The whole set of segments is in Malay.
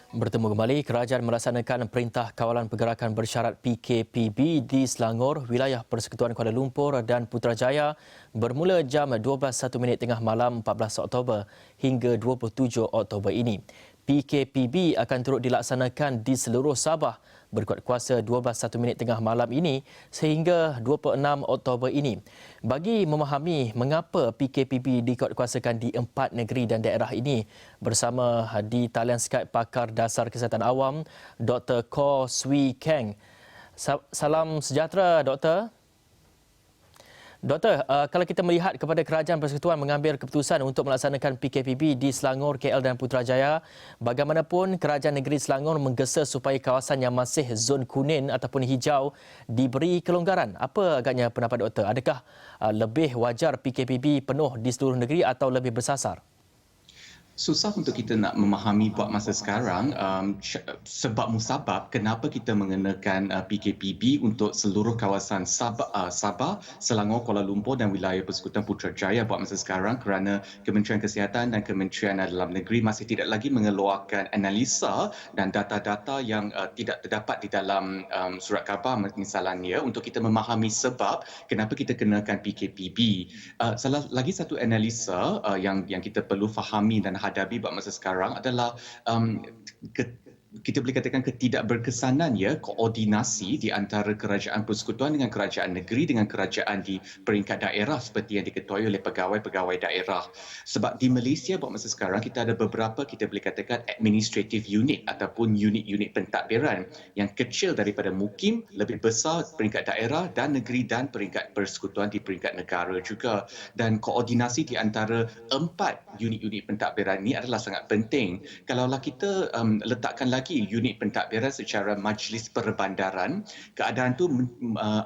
Bertemu kembali, kerajaan melaksanakan Perintah Kawalan Pergerakan Bersyarat PKPB di Selangor, wilayah Persekutuan Kuala Lumpur dan Putrajaya bermula jam 12.01 tengah malam 14 Oktober hingga 27 Oktober ini. PKPB akan turut dilaksanakan di seluruh Sabah berkuat kuasa 12.01 tengah malam ini sehingga 26 Oktober ini. Bagi memahami mengapa PKPB dikuatkuasakan di 4 negeri dan daerah ini, bersama di talian Skype pakar dasar kesihatan awam Dr. Ko Swee Keng. Salam sejahtera Doktor. Doktor, kalau kita melihat kepada Kerajaan Persekutuan mengambil keputusan untuk melaksanakan PKPB di Selangor, KL dan Putrajaya, bagaimanapun Kerajaan Negeri Selangor menggesa supaya kawasan yang masih zon kuning ataupun hijau diberi kelonggaran. Apa agaknya pendapat doktor? Adakah lebih wajar PKPB penuh di seluruh negeri atau lebih bersasar? Susah untuk kita nak memahami buat masa sekarang sebab musabab kenapa kita mengenakan PKPB untuk seluruh kawasan Sabah, Selangor, Kuala Lumpur dan wilayah Persekutuan Putrajaya buat masa sekarang kerana Kementerian Kesihatan dan Kementerian Dalam Negeri masih tidak lagi mengeluarkan analisa dan data-data yang tidak terdapat di dalam surat khabar misalnya untuk kita memahami sebab kenapa kita kenakan PKPB. Salah lagi satu analisa yang kita perlu fahami dan hadapi buat masa sekarang adalah um, ke, kita boleh katakan ketidakberkesanan ya koordinasi di antara kerajaan persekutuan dengan kerajaan negeri dengan kerajaan di peringkat daerah seperti yang diketuai oleh pegawai-pegawai daerah. Sebab di Malaysia buat masa sekarang kita ada beberapa kita boleh katakan administrative unit ataupun unit-unit pentadbiran yang kecil daripada mukim, lebih besar peringkat daerah dan negeri dan peringkat persekutuan di peringkat negara juga. Dan koordinasi di antara 4 unit-unit pentadbiran ini adalah sangat penting. Kalaulah kita letakkan lagi unit pentadbiran secara majlis perbandaran, keadaan itu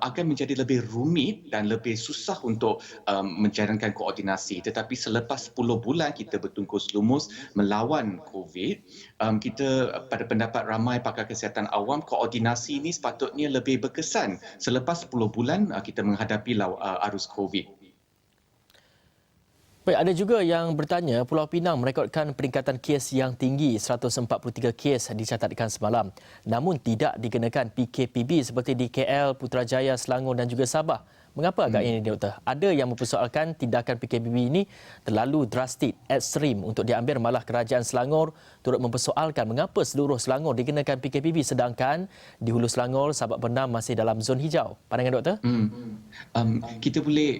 akan menjadi lebih rumit dan lebih susah untuk menjalankan koordinasi. Tetapi selepas 10 bulan kita bertungkus lumus melawan COVID, kita pada pendapat ramai pakar kesihatan awam, koordinasi ini sepatutnya lebih berkesan selepas 10 bulan kita menghadapi arus COVID. Baik, ada juga yang bertanya Pulau Pinang merekodkan peningkatan kes yang tinggi, 143 kes dicatatkan semalam. Namun tidak dikenakan PKPB seperti di KL, Putrajaya, Selangor dan juga Sabah. Mengapa agaknya ini, Doktor? Ada yang mempersoalkan tindakan PKPB ini terlalu drastik, ekstrim untuk diambil, malah kerajaan Selangor turut mempersoalkan mengapa seluruh Selangor dikenakan PKPB sedangkan di Hulu Selangor, Sabak Bernam masih dalam zon hijau. Pandangan Doktor? Kita boleh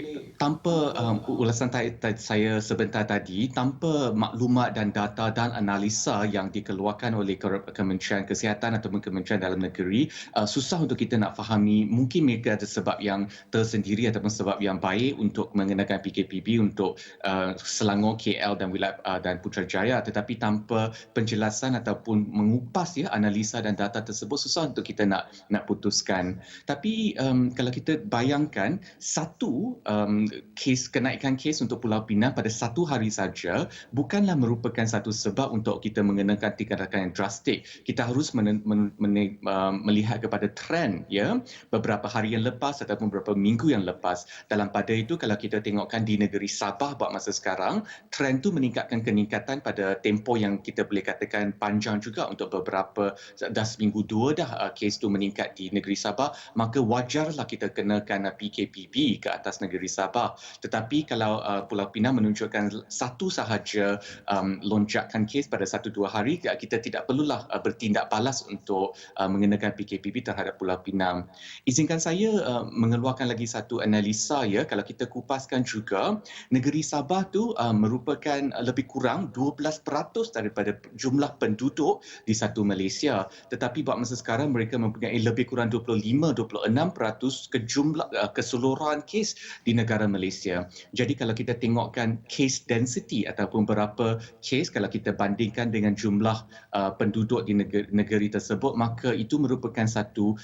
tanpa ulasan saya sebentar tadi, tanpa maklumat dan data dan analisa yang dikeluarkan oleh Kementerian Kesihatan ataupun Kementerian Dalam Negeri, susah untuk kita nak fahami. Mungkin mereka ada sebab yang tersendiri ataupun sebab yang baik untuk mengenakan PKPB untuk Selangor, KL dan wilayah dan Putrajaya, tetapi tanpa penjelasan ataupun mengupas ya analisa dan data tersebut susah untuk kita nak putuskan. Tapi kalau kita bayangkan satu kenaikan kes untuk Pulau Pinang pada satu hari saja bukanlah merupakan satu sebab untuk kita mengenakan tindakan yang drastik. Kita harus melihat kepada trend ya beberapa hari yang lepas ataupun beberapa minggu yang lepas. Dalam pada itu kalau kita tengokkan di negeri Sabah buat masa sekarang, trend tu meningkatan pada tempoh yang kita boleh katakan panjang juga untuk beberapa dah seminggu dua dah kes tu meningkat di negeri Sabah, maka wajarlah kita kenakan PKPB ke atas negeri Sabah. Tetapi kalau Pulau Pinang menunjukkan satu sahaja lonjakan kes pada 1-2 hari, kita tidak perlulah bertindak balas untuk mengenakan PKPB terhadap Pulau Pinang. Izinkan saya mengeluarkan lagi satu analisa ya, kalau kita kupaskan juga, negeri Sabah tu merupakan lebih kurang 12% daripada jumlah penduduk di satu Malaysia. Tetapi buat masa sekarang mereka mempunyai lebih kurang 25-26% keseluruhan kes di negara Malaysia. Jadi kalau kita tengokkan case density ataupun berapa kes kalau kita bandingkan dengan jumlah penduduk di negeri tersebut, maka itu merupakan satu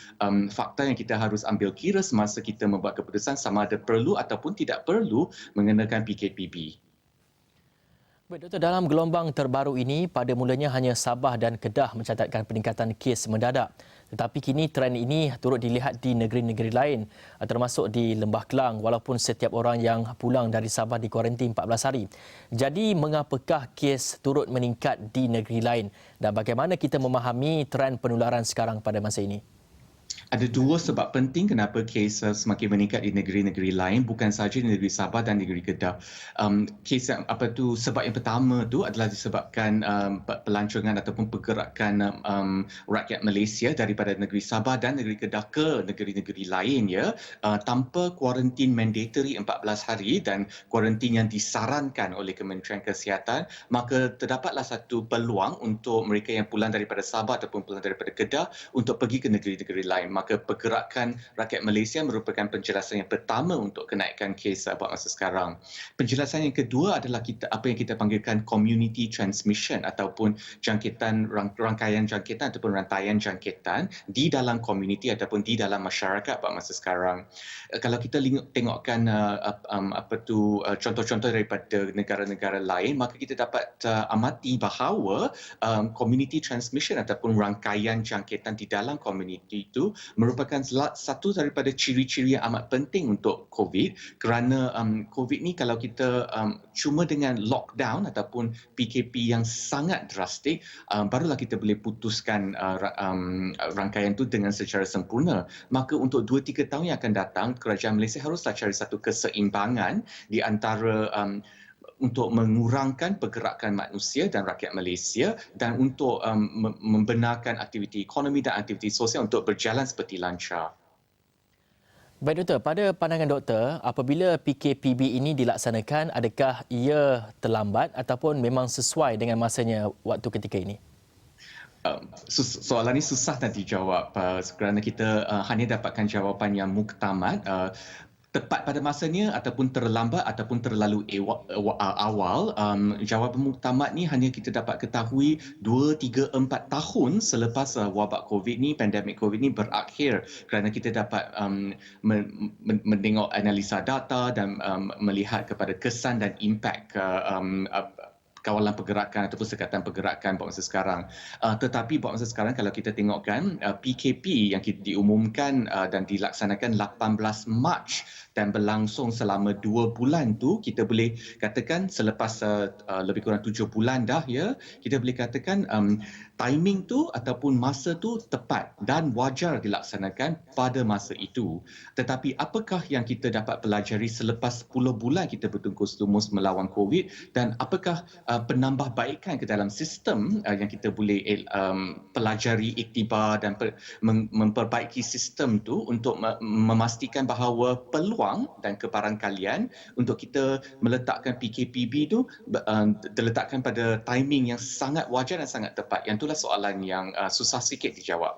fakta yang kita harus ambil kira semasa kita membuat keputusan sama ada perlu ataupun tidak perlu mengenakan PKPB. Baik, Doktor, dalam gelombang terbaru ini, pada mulanya hanya Sabah dan Kedah mencatatkan peningkatan kes mendadak. Tetapi kini trend ini turut dilihat di negeri-negeri lain, termasuk di Lembah Kelang, walaupun setiap orang yang pulang dari Sabah dikuarantin 14 hari. Jadi, mengapakah kes turut meningkat di negeri lain? Dan bagaimana kita memahami trend penularan sekarang pada masa ini? Ada dua sebab penting kenapa kes semakin meningkat di negeri-negeri lain, bukan sahaja di negeri Sabah dan negeri Kedah. Sebab yang pertama tu adalah disebabkan pelancongan ataupun pergerakan rakyat Malaysia daripada negeri Sabah dan negeri Kedah ke negeri-negeri lain, ya, tanpa kuarantin mandatory 14 hari dan kuarantin yang disarankan oleh Kementerian Kesihatan, maka terdapatlah satu peluang untuk mereka yang pulang daripada Sabah ataupun pulang daripada Kedah untuk pergi ke negeri-negeri lain. Maka pergerakan rakyat Malaysia merupakan penjelasan yang pertama untuk kenaikan kes buat masa sekarang. Penjelasan yang kedua adalah apa yang kita panggilkan community transmission ataupun rangkaian jangkitan ataupun rantaian jangkitan di dalam komuniti ataupun di dalam masyarakat buat masa sekarang. Kalau kita tengokkan contoh-contoh daripada negara-negara lain, maka kita dapat amati bahawa community transmission ataupun rangkaian jangkitan di dalam komuniti itu merupakan satu daripada ciri-ciri yang amat penting untuk COVID, kerana COVID ni kalau kita cuma dengan lockdown ataupun PKP yang sangat drastik, barulah kita boleh putuskan rangkaian itu dengan secara sempurna. Maka untuk 2-3 tahun yang akan datang, kerajaan Malaysia haruslah cari satu keseimbangan di antara untuk mengurangkan pergerakan manusia dan rakyat Malaysia dan untuk membenarkan aktiviti ekonomi dan aktiviti sosial untuk berjalan seperti lancar. Baik, Doktor, pada pandangan Doktor, apabila PKPB ini dilaksanakan, adakah ia terlambat ataupun memang sesuai dengan masanya waktu ketika ini? Soalan ini susah nak dijawab kerana kita hanya dapatkan jawapan yang muktamad. Tepat pada masanya ataupun terlambat ataupun terlalu awal, jawapan muktamad ni hanya kita dapat ketahui 2, 3, 4 tahun selepas wabak COVID ni, pandemik COVID ni berakhir, kerana kita dapat menengok analisa data dan melihat kepada kesan dan impak kawalan pergerakan ataupun sekatan pergerakan buat masa sekarang. Tetapi buat masa sekarang kalau kita tengokkan PKP yang diumumkan dan dilaksanakan 18 Mac dan berlangsung selama 2 bulan tu, kita boleh katakan selepas lebih kurang 7 bulan dah, ya, kita boleh katakan timing tu ataupun masa tu tepat dan wajar dilaksanakan pada masa itu. Tetapi apakah yang kita dapat pelajari selepas 10 bulan kita bertungkus lumus melawan COVID, dan apakah penambahbaikan ke dalam sistem yang kita boleh pelajari iktibar dan memperbaiki sistem tu untuk memastikan bahawa peluang dan kebarangkalian untuk kita meletakkan PKPB tu diletakkan pada timing yang sangat wajar dan sangat tepat. Yang itulah soalan yang susah sikit dijawab.